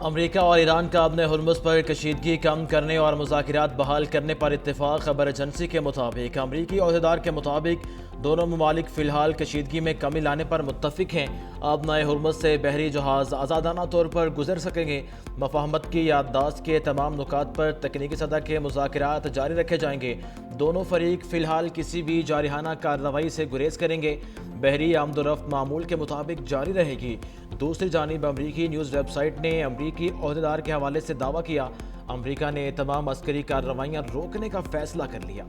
امریکہ اور ایران کا اپنے ہرمز پر کشیدگی کم کرنے اور مذاکرات بحال کرنے پر اتفاق۔ خبر ایجنسی کے مطابق امریکی عہدیدار کے مطابق دونوں ممالک فی الحال کشیدگی میں کمی لانے پر متفق ہیں۔ اب نئے ہرمز سے بحری جہاز آزادانہ طور پر گزر سکیں گے۔ مفاہمت کی یادداشت کے تمام نکات پر تکنیکی سطح کے مذاکرات جاری رکھے جائیں گے۔ دونوں فریق فی الحال کسی بھی جارحانہ کارروائی سے گریز کریں گے۔ بحری آمد و رفت معمول کے مطابق جاری رہے گی۔ دوسری جانب امریکی نیوز ویب سائٹ نے امریکی عہدیدار کے حوالے سے دعویٰ کیا، امریکہ نے تمام عسکری کارروائیاں روکنے کا فیصلہ کر لیا۔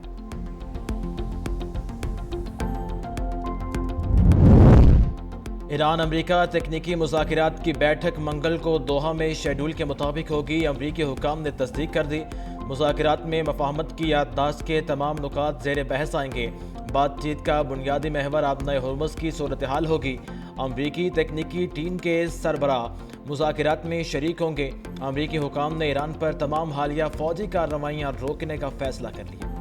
ایران امریکہ تکنیکی مذاکرات کی بیٹھک منگل کو دوحہ میں شیڈول کے مطابق ہوگی۔ امریکی حکام نے تصدیق کر دی۔ مذاکرات میں مفاہمت کی یادداشت کے تمام نکات زیر بحث آئیں گے۔ بات چیت کا بنیادی محور اب نئے ہرمز کی صورتحال ہوگی۔ امریکی تکنیکی ٹیم کے سربراہ مذاکرات میں شریک ہوں گے۔ امریکی حکام نے ایران پر تمام حالیہ فوجی کارروائیاں روکنے کا فیصلہ کر لیا۔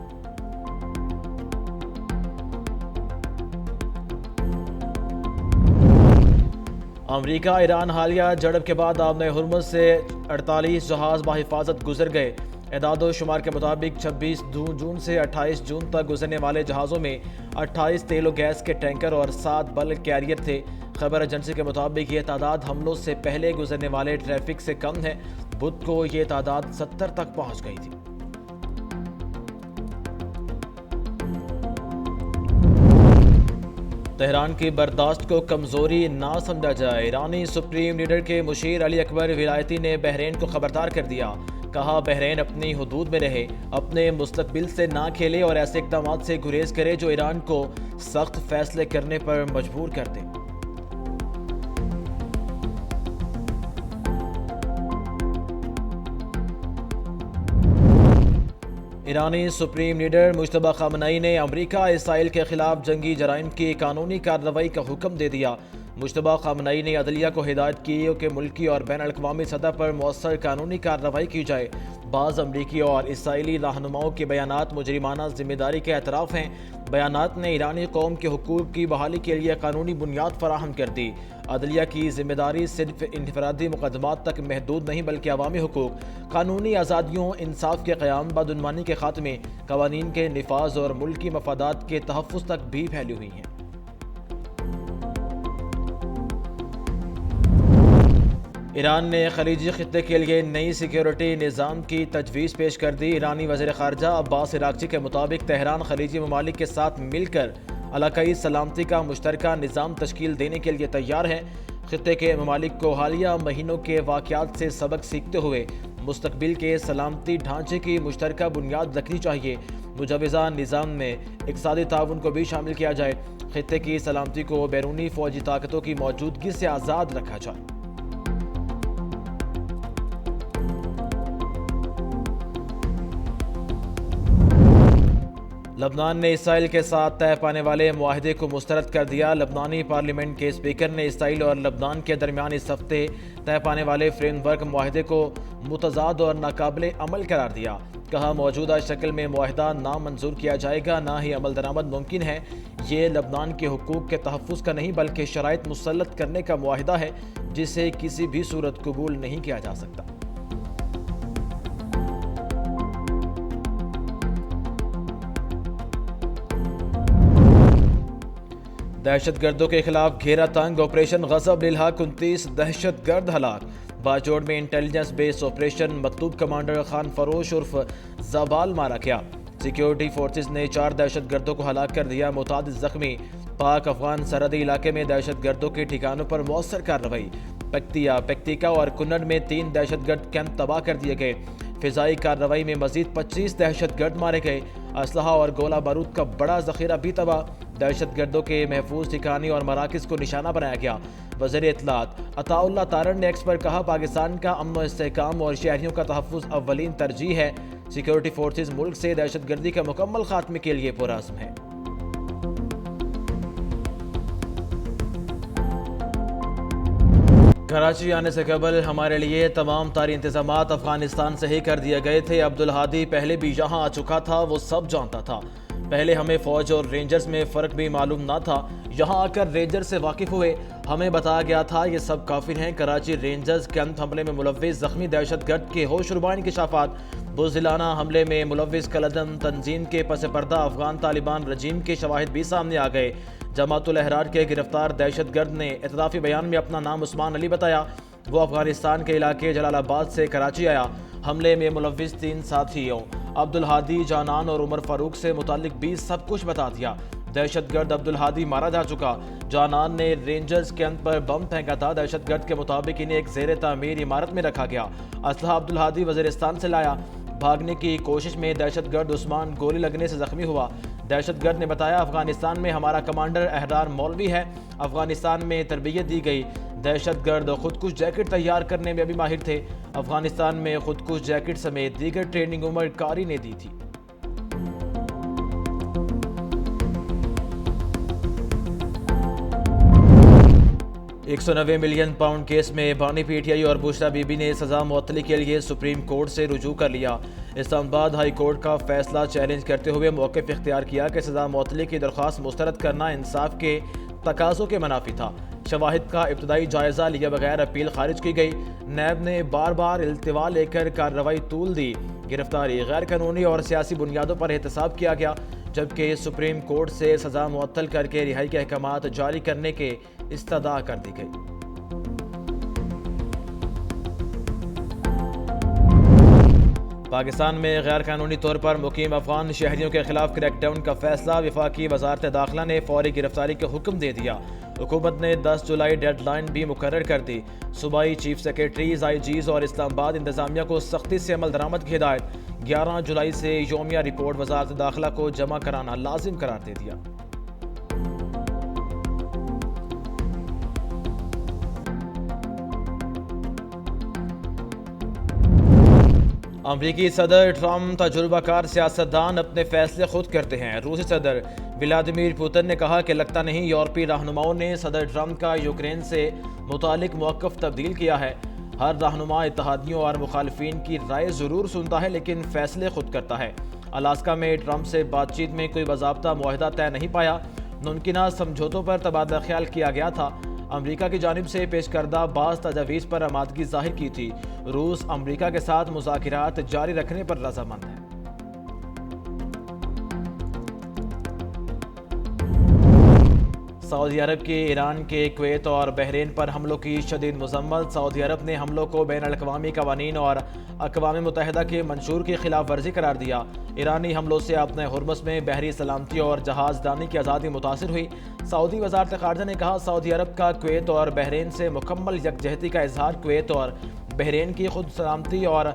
امریکہ ایران حالیہ جھڑپ کے بعد اب نئے ہرمز سے 48 جہاز بحفاظت گزر گئے۔ اعداد و شمار کے مطابق 26 جون سے 28 جون تک گزرنے والے جہازوں میں 28 تیل و گیس کے ٹینکر اور 7 بلک کیریئر تھے۔ خبر ایجنسی کے مطابق یہ تعداد حملوں سے پہلے گزرنے والے ٹریفک سے کم ہے۔ بدھ کو یہ تعداد 70 تک پہنچ گئی تھی۔ تہران کی برداشت کو کمزوری نہ سمجھا جائے۔ ایرانی سپریم لیڈر کے مشیر علی اکبر ولایتی نے بحرین کو خبردار کر دیا۔ کہا بحرین اپنی حدود میں رہے، اپنے مستقبل سے نہ کھیلے اور ایسے اقدامات سے گریز کرے جو ایران کو سخت فیصلے کرنے پر مجبور کر دیں۔ ایرانی سپریم لیڈر مجتبی خامنئی نے امریکہ اسرائیل کے خلاف جنگی جرائم کی قانونی کارروائی کا حکم دے دیا۔ مجتبی خامنئی نے عدلیہ کو ہدایت کی کہ ملکی اور بین الاقوامی سطح پر مؤثر قانونی کارروائی کی جائے۔ بعض امریکی اور اسرائیلی رہنماؤں کے بیانات مجرمانہ ذمہ داری کے اعتراف ہیں۔ بیانات نے ایرانی قوم کے حقوق کی بحالی کے لیے قانونی بنیاد فراہم کر دی۔ عدلیہ کی ذمہ داری صرف انفرادی مقدمات تک محدود نہیں بلکہ عوامی حقوق، قانونی آزادیوں، انصاف کے قیام، بدعنوانی کے خاتمے، قوانین کے نفاذ اور ملکی مفادات کے تحفظ تک بھی پھیلی ہوئی ہیں۔ ایران نے خلیجی خطے کے لیے نئی سیکیورٹی نظام کی تجویز پیش کر دی۔ ایرانی وزیر خارجہ عباس عراقچی کے مطابق تہران خلیجی ممالک کے ساتھ مل کر علاقائی سلامتی کا مشترکہ نظام تشکیل دینے کے لیے تیار ہے۔ خطے کے ممالک کو حالیہ مہینوں کے واقعات سے سبق سیکھتے ہوئے مستقبل کے سلامتی ڈھانچے کی مشترکہ بنیاد رکھنی چاہیے۔ مجوزہ نظام میں اقتصادی تعاون کو بھی شامل کیا جائے۔ خطے کی سلامتی کو بیرونی فوجی طاقتوں کی موجودگی سے آزاد رکھا جائے۔ لبنان نے اسرائیل کے ساتھ طے پانے والے معاہدے کو مسترد کر دیا۔ لبنانی پارلیمنٹ کے اسپیکر نے اسرائیل اور لبنان کے درمیان اس ہفتے طے پانے والے فریم ورک معاہدے کو متضاد اور ناقابل عمل قرار دیا۔ کہا موجودہ شکل میں معاہدہ نہ منظور کیا جائے گا، نہ ہی عمل درآمد ممکن ہے۔ یہ لبنان کے حقوق کے تحفظ کا نہیں بلکہ شرائط مسلط کرنے کا معاہدہ ہے جسے کسی بھی صورت قبول نہیں کیا جا سکتا۔ دہشت گردوں کے خلاف گھیرا تنگ آپریشن غضب للحق، 29 دہشت گرد ہلاک۔ باجوڑ میں انٹیلیجنس بیس آپریشن مکتوب کمانڈر خان فروش عرف زبال مارا گیا۔ سیکیورٹی فورسز نے 4 دہشت گردوں کو ہلاک کر دیا، متعدد زخمی۔ پاک افغان سرحدی علاقے میں دہشت گردوں کے ٹھکانوں پر مؤثر کارروائی۔ پکتیکا اور کنڑ میں 3 دہشت گرد کیمپ تباہ کر دیے گئے۔ فضائی کارروائی میں مزید 25 دہشت گرد مارے گئے۔ اسلحہ اور گولہ بارود کا بڑا ذخیرہ بھی تباہ۔ دہشت گردوں کے محفوظ ٹھکانے اور مراکز کو نشانہ بنایا گیا۔ وزیر اطلاعات عطا اللہ تارڑ نے ایکس پر کہا پاکستان کا امن و استحکام اور شہریوں کا تحفظ اولین ترجیح ہے۔ سیکیورٹی فورسز ملک سے دہشت گردی کے مکمل خاتمے کے لیے پرعزم ہیں۔ کراچی آنے سے قبل ہمارے لیے تمام طاری انتظامات افغانستان سے ہی کر دیے گئے تھے۔ عبدالہادی پہلے بھی یہاں آ چکا تھا، وہ سب جانتا تھا۔ پہلے ہمیں فوج اور رینجرز میں فرق بھی معلوم نہ تھا، یہاں آ کر رینجر سے واقف ہوئے، ہمیں بتایا گیا تھا یہ سب کافر ہیں۔ کراچی رینجرز کیمپ حملے میں ملوث زخمی دہشت گرد کے ہوش ربا انکشافات۔ بزدلانہ حملے میں ملوث کالعدم تنظیم کے پس پردہ افغان طالبان رجیم کے شواہد بھی سامنے آ گئے۔ جماعت الاحرار کے گرفتار دہشت گرد نے اعترافی بیان میں اپنا نام عثمان علی بتایا، وہ افغانستان کے علاقے جلال آباد سے کراچی آیا۔ حملے میں ملوث 3 ساتھیوں عبدالہادی، جانان اور عمر فاروق سے متعلق بھی سب کچھ بتا دیا۔ دہشت گرد عبدالہادی مارا جا چکا، جانان نے رینجرز کیمپ پر بم پھینکا تھا۔ دہشت گرد کے مطابق انہیں ایک زیر تعمیر عمارت میں رکھا گیا۔ اسلحہ عبدالہادی وزیرستان سے لایا۔ بھاگنے کی کوشش میں دہشت گرد عثمان گولی لگنے سے زخمی ہوا۔ دہشت گرد نے بتایا، افغانستان میں ہمارا کمانڈر احرار مولوی ہے، افغانستان میں تربیت دی گئی۔ دہشت گرد خودکش جیکٹ تیار کرنے میں بھی ماہر تھے، افغانستان میں خودکش جیکٹ سمیت دیگر ٹریننگ عمر کاری نے دی تھی۔ 190 ملین پاؤنڈ کیس میں بانی پی ٹی آئی اور بشرا بی بی نے سزا معطلی کے لیے سپریم کورٹ سے رجوع کر لیا۔ اسلام آباد ہائی کورٹ کا فیصلہ چیلنج کرتے ہوئے موقف اختیار کیا کہ سزا معطلی کی درخواست مسترد کرنا انصاف کے تقاضوں کے منافی تھا۔ شواہد کا ابتدائی جائزہ لیے بغیر اپیل خارج کی گئی۔ نیب نے بار بار التوا لے کر کارروائی طول دی۔ گرفتاری غیر قانونی اور سیاسی بنیادوں پر احتساب کیا گیا، جبکہ سپریم کورٹ سے سزا معطل کر کے رہائی کے احکامات جاری کرنے کے استدعا کر دی گئی۔ پاکستان میں غیر قانونی طور پر مقیم افغان شہریوں کے خلاف کریک ڈاؤن کا فیصلہ، وفاقی وزارت داخلہ نے فوری گرفتاری کا حکم دے دیا۔ حکومت نے 10 جولائی ڈیڈ لائن بھی مقرر کر دی۔ صوبائی چیف سیکرٹریز، آئی جیز اور اسلام آباد انتظامیہ کو سختی سے عمل درآمد کی ہدایت۔ 11 جولائی سے یومیہ رپورٹ وزارت داخلہ کو جمع کرانا لازم قرار دے دیا۔ امریکی صدر ٹرمپ تجربہ کار سیاستدان، اپنے فیصلے خود کرتے ہیں۔ روسی صدر ولادیمیر پوتن نے کہا کہ لگتا نہیں یورپی رہنماؤں نے صدر ٹرمپ کا یوکرین سے متعلق موقف تبدیل کیا ہے۔ ہر رہنما اتحادیوں اور مخالفین کی رائے ضرور سنتا ہے لیکن فیصلے خود کرتا ہے۔ الاسکا میں ٹرمپ سے بات چیت میں کوئی باضابطہ معاہدہ طے نہیں پایا، ممکنہ سمجھوتوں پر تبادلہ خیال کیا گیا تھا۔ امریکہ کی جانب سے پیش کردہ بعض تجاویز پر آمادگی ظاہر کی تھی۔ روس امریکہ کے ساتھ مذاکرات جاری رکھنے پر رضامند ہے۔ سعودی عرب کی ایران کے کویت اور بحرین پر حملوں کی شدید مذمت۔ سعودی عرب نے حملوں کو بین الاقوامی قوانین اور اقوام متحدہ کے منشور کی خلاف ورزی قرار دیا۔ ایرانی حملوں سے اپنے حرمس میں بحری سلامتی اور جہاز دانی کی آزادی متاثر ہوئی۔ سعودی وزارت خارجہ نے کہا، سعودی عرب کا کویت اور بحرین سے مکمل یکجہتی کا اظہار۔ کویت اور بحرین کی خود سلامتی اور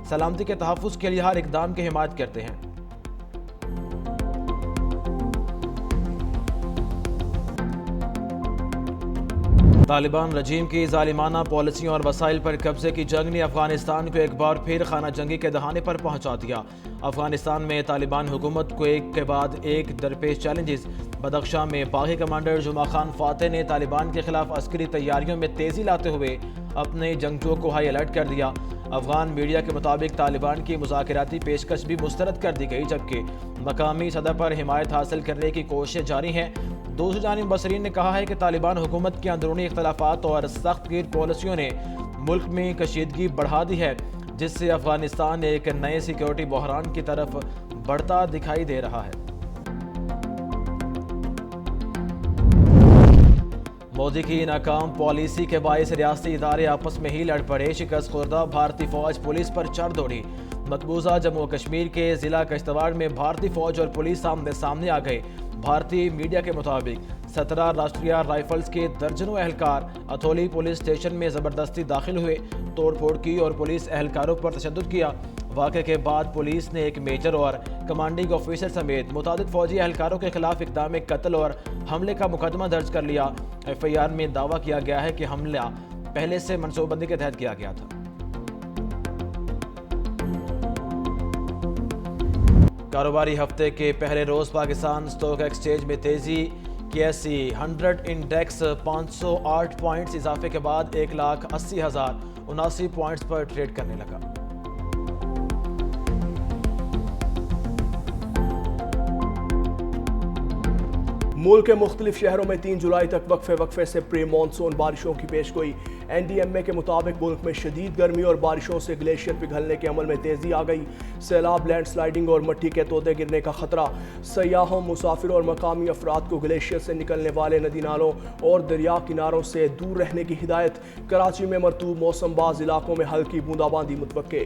سلامتی کے تحفظ کے لیے ہر اقدام کی حمایت کرتے ہیں۔ طالبان رجیم کی ظالمانہ پالیسیوں اور وسائل پر قبضے کی جنگ نے افغانستان کو ایک بار پھر خانہ جنگی کے دہانے پر پہنچا دیا۔ افغانستان میں طالبان حکومت کو ایک کے بعد ایک درپیش چیلنجز۔ بدخشاں میں باغی کمانڈر جمعہ خان فاتح نے طالبان کے خلاف عسکری تیاریوں میں تیزی لاتے ہوئے اپنے جنگجوؤں کو ہائی الرٹ کر دیا۔ افغان میڈیا کے مطابق طالبان کی مذاکراتی پیشکش بھی مسترد کر دی گئی، جبکہ مقامی سطح پر حمایت حاصل کرنے کی کوششیں جاری ہیں۔ دوسری جانب مبصرین نے کہا ہے کہ طالبان حکومت کے اندرونی اختلافات اور سخت گیر پالیسیوں نے ملک میں کشیدگی بڑھا دی ہے، جس سے افغانستان ایک نئے سیکیورٹی بحران کی طرف بڑھتا دکھائی دے رہا ہے۔ مودی کی ناکام پالیسی کے باعث ریاستی ادارے آپس میں ہی لڑ پڑے۔ شکست خوردہ بھارتی فوج پولیس پر چڑھ دوڑی۔ مقبوضہ جموں و کشمیر کے ضلع کشتواڑ میں بھارتی فوج اور پولیس آمنے سامنے آ گئے۔ بھارتی میڈیا کے مطابق 17 راشٹریہ رائفلز کے درجنوں اہلکار اتھولی پولیس اسٹیشن میں زبردستی داخل ہوئے، توڑ پھوڑ کی اور پولیس اہلکاروں پر تشدد کیا۔ واقعے کے بعد پولیس نے ایک میجر اور کمانڈنگ آفیسر سمیت متعدد فوجی اہلکاروں کے خلاف اقدام قتل اور حملے کا مقدمہ درج کر لیا۔ ایف آئی آر میں دعویٰ کیا گیا ہے کہ حملہ پہلے سے منصوبہ بندی کے تحت کیا گیا تھا۔ کاروباری ہفتے کے پہلے روز پاکستان اسٹاک ایکسچینج میں تیزی۔ کیسی 100 انڈیکس 508 پوائنٹس اضافے کے بعد 1,80,079 پوائنٹس پر ٹریڈ کرنے لگا۔ ملک کے مختلف شہروں میں 3 جولائی تک وقفے سے پری مانسون بارشوں کی پیش گوئی NDMA کے مطابق ملک میں شدید گرمی اور بارشوں سے گلیشیئر پگھلنے کے عمل میں تیزی آ گئی سیلاب لینڈ سلائیڈنگ اور مٹی کے تودے گرنے کا خطرہ سیاحوں مسافروں اور مقامی افراد کو گلیشیئر سے نکلنے والے ندی نالوں اور دریا کناروں سے دور رہنے کی ہدایت کراچی میں مرطوب موسم باز علاقوں میں ہلکی بوندا باندی متوقع